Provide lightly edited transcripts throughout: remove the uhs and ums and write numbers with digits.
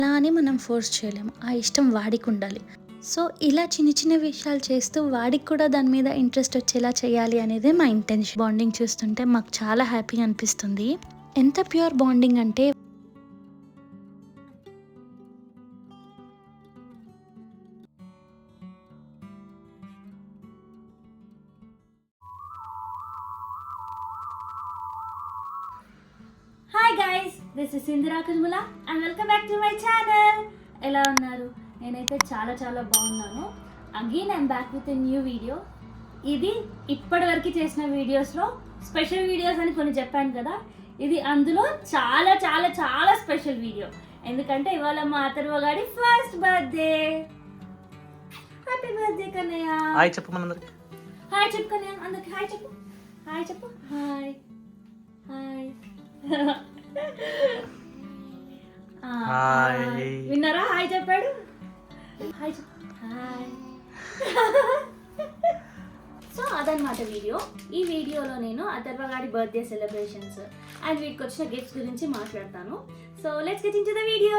అలా అని మనం ఫోర్స్ చేయలేము. ఆ ఇష్టం వాడికి ఉండాలి. సో ఇలా చిన్న చిన్న విషయాలు చేస్తూ వాడికి కూడా దాని మీద ఇంట్రెస్ట్ వచ్చేలా చేయాలి అనేదే మా ఇంటెన్షన్. బాండింగ్ చూస్తుంటే మాకు చాలా హ్యాపీగా అనిపిస్తుంది. ఎంత ప్యూర్ బాండింగ్ అంటే hi guys, this is Indira Kulmula and welcome back to my channel. ఎలా ఉన్నారు? నేనైతే చాలా చాలా బాగున్నాను. Again I'm back with a new video. ఇది ఇప్పటివరకు చేసిన వీడియోస్లో స్పెషల్ వీడియోస్ అని కొన్ని చెప్పాను కదా, ఇది అందులో చాలా చాలా చాలా స్పెషల్ వీడియో. ఎందుకంటే ఇవాళ మా అథర్వ గాడి first birthday. Happy birthday Kannayya. Hi చెప్పు మనందరికి. హాయ్ చెప్పు కన్నయ్య, అందరికి హాయ్ చెప్పు. హాయ్ చెప్పు. Hi hi. విన్నారా? హాయ్ చెప్పాడు. Hi hi. సో అదనమాట వీడియో. ఈ వీడియోలో నేను అథర్వ గాడి బర్త్డే సెలబ్రేషన్స్ అండ్ వీటికి వచ్చిన గిఫ్ట్స్ గురించి మాట్లాడతాను. So let's get into the video.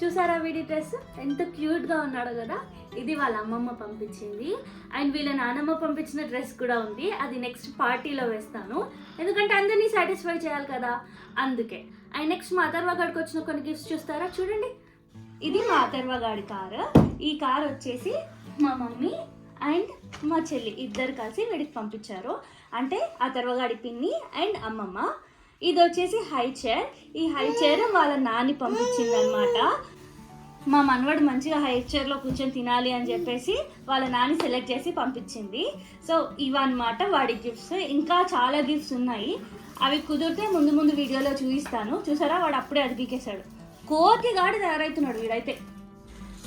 చూసారా వీడి డ్రెస్ ఎంత క్యూట్గా ఉన్నాడో కదా. ఇది వాళ్ళ అమ్మమ్మ పంపించింది అండ్ వీళ్ళ నానమ్మ పంపించిన డ్రెస్ కూడా ఉంది. అది నెక్స్ట్ పార్టీలో వేస్తాను, ఎందుకంటే అందరినీ సాటిస్ఫై చేయాలి కదా, అందుకే. అండ్ నెక్స్ట్ మా అథర్వ గాడికి వచ్చిన కొన్ని గిఫ్ట్స్ చూస్తారా, చూడండి. ఇది మా అథర్వ గాడి కారు. ఈ కార్ వచ్చేసి మా మమ్మీ అండ్ మా చెల్లి ఇద్దరు కలిసి వీడికి పంపించారు. అంటే అథర్వ గాడి పిన్ని అండ్ అమ్మమ్మ. ఇది వచ్చేసి హై చైర్. ఈ హై చైర్ వాళ్ళ నాని పంపించింది అనమాట. మా మనవడు మంచిగా హై చైర్లో కూర్చొని తినాలి అని చెప్పేసి వాళ్ళ నాని సెలెక్ట్ చేసి పంపించింది. సో ఇవన్నమాట వాడి గిఫ్ట్స్. ఇంకా చాలా గిఫ్ట్స్ ఉన్నాయి, అవి కుదిరితే ముందు ముందు వీడియోలో చూపిస్తాను. చూసారా, వాడు అప్పుడే అది పీకేశాడు. కోతి గాడి తయారవుతున్నాడు వీడైతే.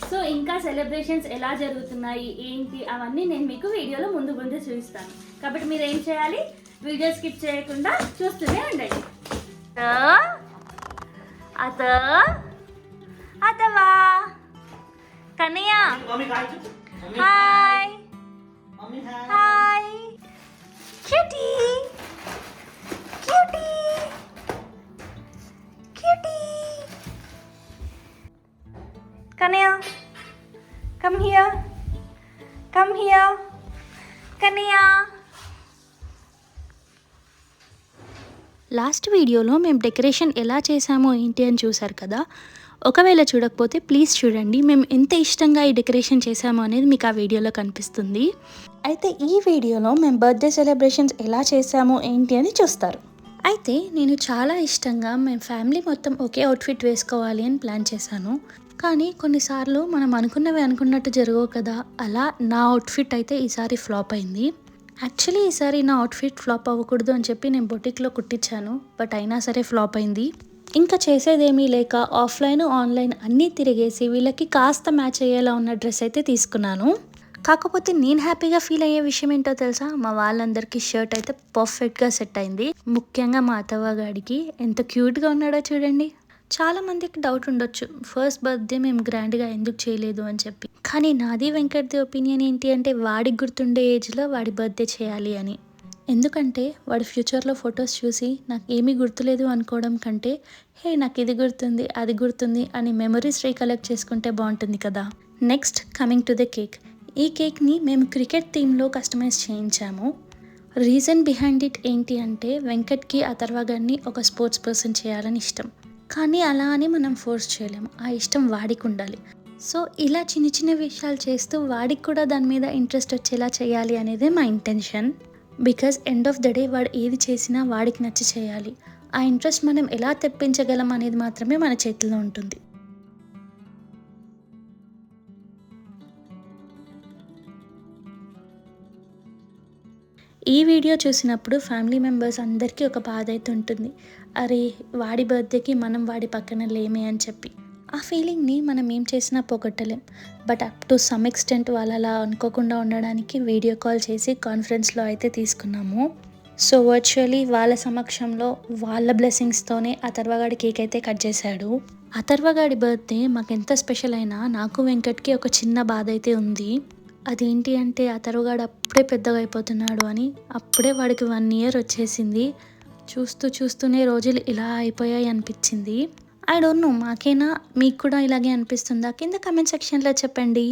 సో ఇంకా సెలబ్రేషన్స్ ఎలా జరుగుతున్నాయి ఏంటి అవన్నీ నేను మీకు వీడియోలో ముందు ముందు చూపిస్తాను. కాబట్టి మీరు ఏం చేయాలి, వీడియో స్కిప్ చేయకుండా చూస్తూనే ఉండండి. అతవా Kannayya hi hi. Cutie cutie cutie. Kannayya come here, come here Kannayya. Last వీడియోలో మేము డెకరేషన్ ఎలా చేసామో ఏంటి అని చూసారు కదా. ఒకవేళ చూడకపోతే ప్లీజ్ చూడండి, మేము ఎంత ఇష్టంగా ఈ డెకరేషన్ చేసామో అనేది మీకు ఆ వీడియోలో కనిపిస్తుంది. అయితే ఈ వీడియోలో మేము బర్త్డే సెలబ్రేషన్స్ ఎలా చేసామో ఏంటి అని చూస్తారు. అయితే నేను చాలా ఇష్టంగా మేము ఫ్యామిలీ మొత్తం ఒకే అవుట్ఫిట్ వేసుకోవాలి అని ప్లాన్ చేశాను. కానీ కొన్నిసార్లు మనం అనుకున్నవి అనుకున్నట్టు జరగవు కదా. అలా నా అవుట్ఫిట్ అయితే ఈసారి ఫ్లాప్ అయింది. యాక్చువల్లీ ఈసారి నా అవుట్ఫిట్ ఫ్లాప్ అవ్వకూడదు అని చెప్పి నేను బొటిక్లో కుట్టించాను, బట్ అయినా సరే ఫ్లాప్ అయింది. ఇంకా చేసేదేమీ లేక ఆఫ్లైన్ ఆన్లైన్ అన్నీ తిరిగేసి వీళ్ళకి కాస్త మ్యాచ్ అయ్యేలా ఉన్న డ్రెస్ అయితే తీసుకున్నాను. కాకపోతే నేను హ్యాపీగా ఫీల్ అయ్యే విషయం ఏంటో తెలుసా, మా వాళ్ళందరికీ షర్ట్ అయితే పర్ఫెక్ట్గా సెట్ అయింది. ముఖ్యంగా మా అత్తవ్వ గాడికి ఎంత క్యూట్గా ఉన్నాడో చూడండి. చాలా మందికి డౌట్ ఉండొచ్చు, ఫస్ట్ బర్త్డే మేము గ్రాండ్గా ఎందుకు చేయలేదు అని చెప్పి. కానీ నాది వెంకట్ది ఒపీనియన్ ఏంటి అంటే, వాడికి గుర్తుండే ఏజ్లో వాడి బర్త్డే చేయాలి అని. ఎందుకంటే వాడి ఫ్యూచర్లో ఫొటోస్ చూసి నాకు ఏమీ గుర్తులేదు అనుకోవడం కంటే, హే నాకు ఇది గుర్తుంది అది గుర్తుంది అని మెమరీస్ రీకలెక్ట్ చేసుకుంటే బాగుంటుంది కదా. Next coming to the cake. ఈ కేక్ని మేము క్రికెట్ థీమ్లో కస్టమైజ్ చేయించాము. రీజన్ బిహైండ్ ఇట్ ఏంటి అంటే, వెంకట్కి అథర్వ గారిని ఒక స్పోర్ట్స్ పర్సన్ చేయాలని ఇష్టం. కానీ అలా అని మనం ఫోర్స్ చేయలేము. ఆ ఇష్టం వాడికి ఉండాలి. సో ఇలా చిన్న చిన్న విషయాలు చేస్తూ వాడికి కూడా దాని మీద ఇంట్రెస్ట్ వచ్చేలా చేయాలి అనేదే మా intention. Because end of the day వాడు ఏది చేసినా వాడికి నచ్చి చేయాలి. ఆ ఇంట్రెస్ట్ మనం ఎలా తెప్పించగలం అనేది మాత్రమే మన చేతిలో ఉంటుంది. ఈ వీడియో చూసినప్పుడు ఫ్యామిలీ మెంబర్స్ అందరికీ ఒక బాధ అయితే ఉంటుంది, అరే వాడి బర్త్డేకి మనం వాడి పక్కన లేమే అని చెప్పి. ఆ ఫీలింగ్ని మనం ఏం చేసినా పోగొట్టలేం. But up to some extent వాళ్ళు అలా అనుకోకుండా ఉండడానికి వీడియో కాల్ చేసి కాన్ఫరెన్స్లో అయితే తీసుకున్నాము. సో వర్చువల్లీ వాళ్ళ సమక్షంలో వాళ్ళ బ్లెస్సింగ్స్తోనే అథర్వగాడి కేక్ అయితే కట్ చేశాడు. అథర్వగాడి బర్త్డే మాకు ఎంత స్పెషల్ అయినా నాకు వెంకట్కి ఒక చిన్న బాధ అయితే ఉంది. అదేంటి అంటే అథర్వగాడు అప్పుడే పెద్దగా అయిపోతున్నాడు అని. అప్పుడే వాడికి 1 year వచ్చేసింది. చూస్తూనే రోజులు ఇలా అయిపోయాయి అనిపించింది. ఐ డోంట్ నో మాకేనా మీకు కూడా ఇలాగే అనిపిస్తుందా? కింద కామెంట్ సెక్షన్‌లో చెప్పండి.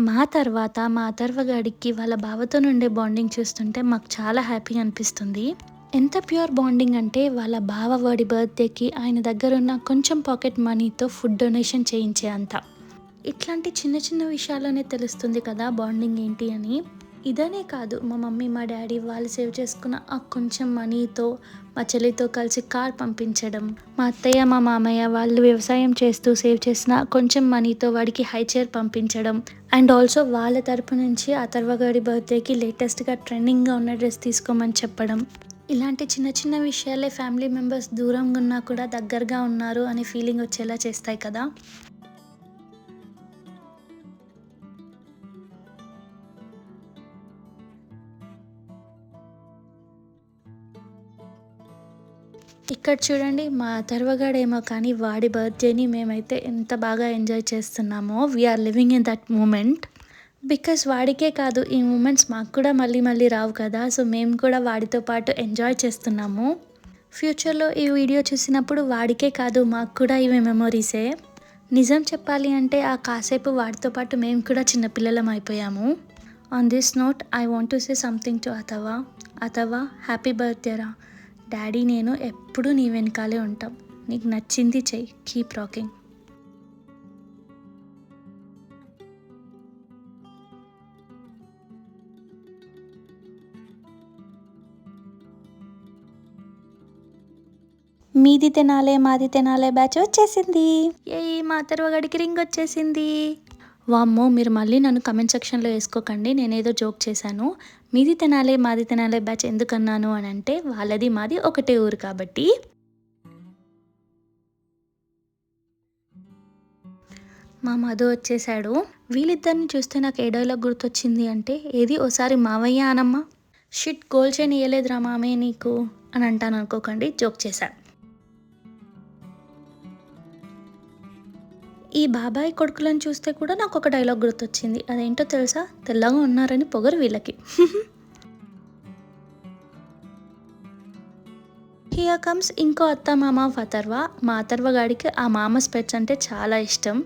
మా తర్వాత మా అథర్వగాడికి వాళ్ళ బావతో నుండే బాండింగ్ చూస్తుంటే మాకు చాలా హ్యాపీగా అనిపిస్తుంది. ఎంత ప్యూర్ బాండింగ్ అంటే వాళ్ళ బావ వాడి బర్త్‌డేకి ఆయన దగ్గరున్న కొంచెం పాకెట్ మనీతో ఫుడ్ డొనేషన్ చేయించే అంత. ఇట్లాంటి చిన్న చిన్న విషయాల్లోనే తెలుస్తుంది కదా బాండింగ్ ఏంటి అని. ఇదనే కాదు, మా మమ్మీ మా డాడీ వాళ్ళు సేవ్ చేసుకున్న ఆ కొంచెం మనీతో మా చెల్లితో కలిసి కార్ పంపించడం, మా అత్తయ్య మా మామయ్య వాళ్ళు వ్యవసాయం చేస్తూ సేవ్ చేసిన కొంచెం మనీతో వాడికి హై చైర్ పంపించడం, అండ్ ఆల్సో వాళ్ళ తరపు నుంచి అథర్వగాడి బర్త్డేకి లేటెస్ట్గా ట్రెండింగ్గా ఉన్న డ్రెస్ తీసుకోమని చెప్పడం. ఇలాంటి చిన్న చిన్న విషయాలే ఫ్యామిలీ మెంబర్స్ దూరంగా ఉన్నా కూడా దగ్గరగా ఉన్నారు అనే ఫీలింగ్ వచ్చేలా చేస్తాయి కదా. ఇక్కడ చూడండి, మా అథర్వగాడేమో కానీ వాడి బర్త్డేని మేమైతే ఎంత బాగా ఎంజాయ్ చేస్తున్నామో. We are living in that moment. Because వాడికే కాదు, ఈ మూమెంట్స్ మాకు కూడా మళ్ళీ మళ్ళీ రావు కదా. సో మేము కూడా వాడితో పాటు ఎంజాయ్ చేస్తున్నాము. ఫ్యూచర్లో ఈ వీడియో చూసినప్పుడు వాడికే కాదు మాకు కూడా ఇవి మెమొరీసే. నిజం చెప్పాలి అంటే ఆ కాసేపు వాడితో పాటు మేము కూడా చిన్నపిల్లలం అయిపోయాము. On this note I want to say something to Atharva, happy birthday రా. డాడీ నేను ఎప్పుడూ నీ వెనకాలే ఉంటాం. నీకు నచ్చింది చెయ్యి, కీప్ రాకింగ్. మీది తినాలే మాది తినాలే బ్యాచ్ వచ్చేసింది. మా అథర్వగాడికి రింగ్ వచ్చేసింది. వామ్మో, మీరు మళ్ళీ నన్ను కమెంట్ సెక్షన్లో వేసుకోకండి, నేనేదో జోక్ చేశాను. మీది తినాలే మాది తినాలే బ్యాచ్ ఎందుకన్నాను అని అంటే వాళ్ళది మాది ఒకటే ఊరు కాబట్టి. మా మధు వచ్చేసాడు. వీళ్ళిద్దరిని చూస్తే నాకు ఏ డైలాగ్ గుర్తొచ్చింది అంటే, ఏది ఓసారి మావయ్య అనమ్మా, షిట్ గోల్ చైన్ ఇయ్యలేదురా మామే నీకు అని అంటాను అనుకోకండి, జోక్ చేశాను. ఈ బాబాయ్ కొడుకులను చూస్తే కూడా నాకు ఒక డైలాగ్ గుర్తొచ్చింది. అదేంటో తెలుసా? తెల్లగా ఉన్నారని పొగరు వీళ్ళకి. హియర్ కమ్స్ ఇంకో అత్త మామ ఆఫ్ అథర్వ. మా అథర్వగాడికి ఆ మామ స్పెట్స్ అంటే చాలా ఇష్టం,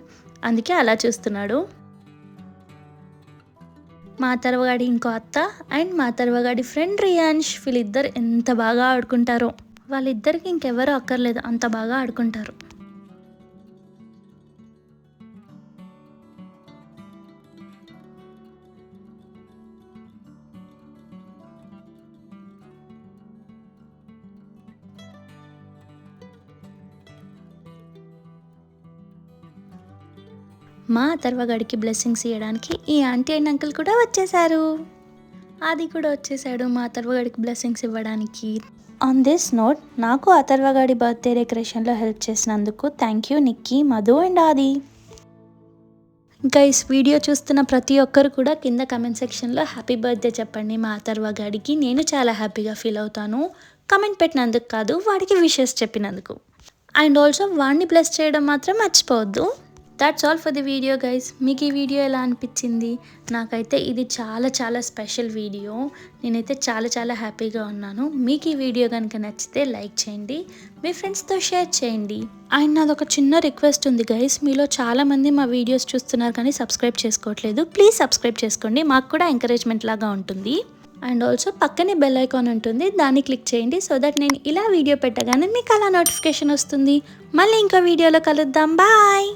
అందుకే అలా చూస్తున్నాడు. మా అథర్వగాడి ఇంకో అత్త అండ్ మా అథర్వగాడి ఫ్రెండ్ రియాన్ష్, వీళ్ళిద్దరు ఎంత బాగా ఆడుకుంటారో. వాళ్ళిద్దరికి ఇంకెవరూ అక్కర్లేదు, అంత బాగా ఆడుకుంటారు. మా అథర్వగాడికి బ్లెస్సింగ్స్ ఇవ్వడానికి ఈ ఆంటీ అండ్ అంకుల్ కూడా వచ్చేసారు. ఆది కూడా వచ్చేసాడు మా అథర్వగాడికి బ్లెస్సింగ్స్ ఇవ్వడానికి. ఆన్ దిస్ నోట్, నాకు అథర్వగాడి బర్త్డే డెకరేషన్లో హెల్ప్ చేసినందుకు thank you Nikki, Madhu and ఆది. గైస్, వీడియో చూస్తున్న ప్రతి ఒక్కరు కూడా కింద కమెంట్ సెక్షన్లో హ్యాపీ బర్త్డే చెప్పండి మా అథర్వగాడికి. నేను చాలా హ్యాపీగా ఫీల్ అవుతాను. కమెంట్ పెట్టినందుకు కాదు, వాడికి విషెస్ చెప్పినందుకు. అండ్ ఆల్సో వాడిని బ్లెస్ చేయడం మాత్రం మర్చిపోవద్దు. That's all for the video guys. మీకు ఈ వీడియో ఎలా అనిపించింది? నాకైతే ఇది చాలా చాలా స్పెషల్ వీడియో. నేనైతే చాలా చాలా హ్యాపీగా ఉన్నాను. మీకు ఈ వీడియో కనుక నచ్చితే లైక్ చేయండి, మీ ఫ్రెండ్స్తో షేర్ చేయండి. అండ్ నాదొక చిన్న రిక్వెస్ట్ ఉంది గైస్, మీలో చాలామంది మా వీడియోస్ చూస్తున్నారు కానీ సబ్స్క్రైబ్ చేసుకోవట్లేదు. ప్లీజ్ సబ్స్క్రైబ్ చేసుకోండి, మాకు కూడా ఎంకరేజ్మెంట్ లాగా ఉంటుంది. అండ్ ఆల్సో పక్కనే బెల్ ఐకాన్ ఉంటుంది, దాన్ని క్లిక్ చేయండి సో దట్ నేను ఇలా వీడియో పెట్టగానే మీకు అలా నోటిఫికేషన్ వస్తుంది. మళ్ళీ ఇంకో వీడియోలో కలుద్దాం. బాయ్.